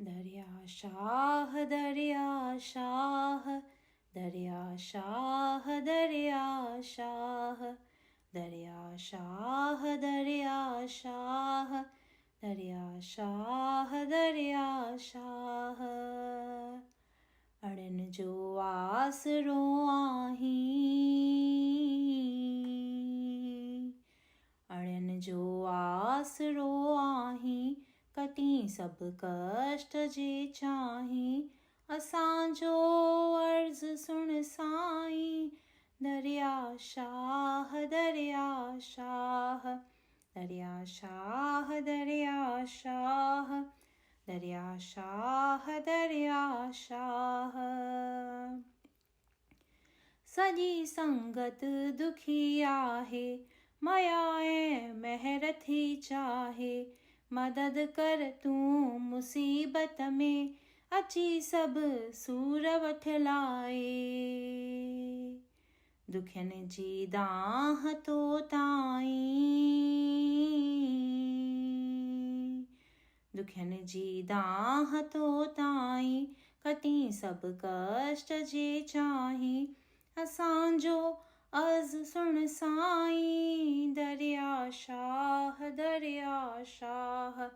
दरिया शाह दरिया शाह दरिया शाह दरिया शाह दरिया शाह दरिया शाह दरिया शाह दरिया शाह अड़न जो आसरो आहीं अड़न जो आसरो आहीं कटी सब कष्ट जे चाहीं असांजो अर्ज़ सुन साईं दरिया शाह दरिया शाह दरिया शाह दरिया शाह दरिया शाह दरिया शाह सॼी संगत दुखी आहे मया ऐं महर थी चाहे मदद कर तूं मुसीबत में अची सभु सूर वठलाए दुखियनि जी दाह तो ताईं दुखियनि जी दाह तो ताईं कटी सभु कष्ट जे चाहीं असांजो अर्ज़ सुन साईं दरिया शाह दरिया शाह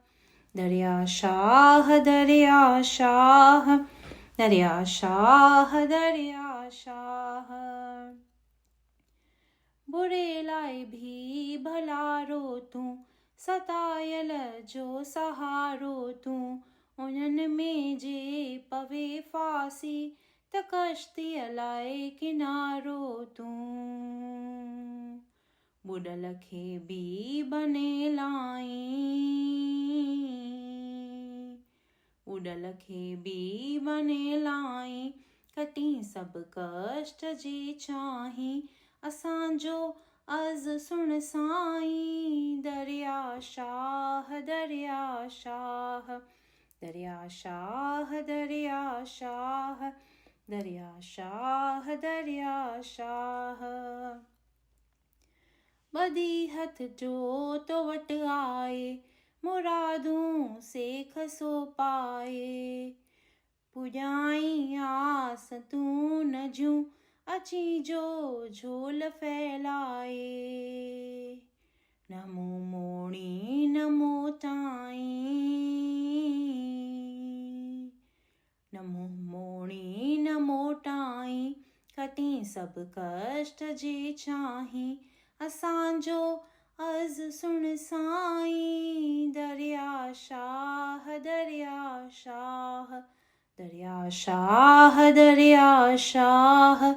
दरिया शाह दरिया शाह दरिया शाह दरिया शाह बुरे लाइ भी भलारो तूं सतायल जो सहारो तूं उन्हनि में जे पवे फासी त कश्तीअ लाइ किनारो तूं बुॾल खे बि बने लाईं बुॾल खे बि बने लाईं कटी सभु कष्ट जे चाहीं असांजो अर्ज़ सुन साईं दरिया शाह दरिया शाह दरिया शाह दरिया शाह दरिया शाह दरिया शाह ॿधी हथ जो तो वटि आए मुरादूं सेख सो पाए पुॼाई आस तूं न जूं अची जो झोल फैलाए न मूं मोड़ी न मोटाई न मूं मोड़ी न मोटाई कटी सभु कष्ट जे चाहीं असांजो अर्ज़ सुन साईं दरिया शाह दरिया शाह दरिया शाह दरिया शाह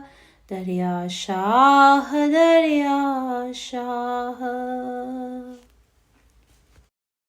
दरिया शाह दरिया शाह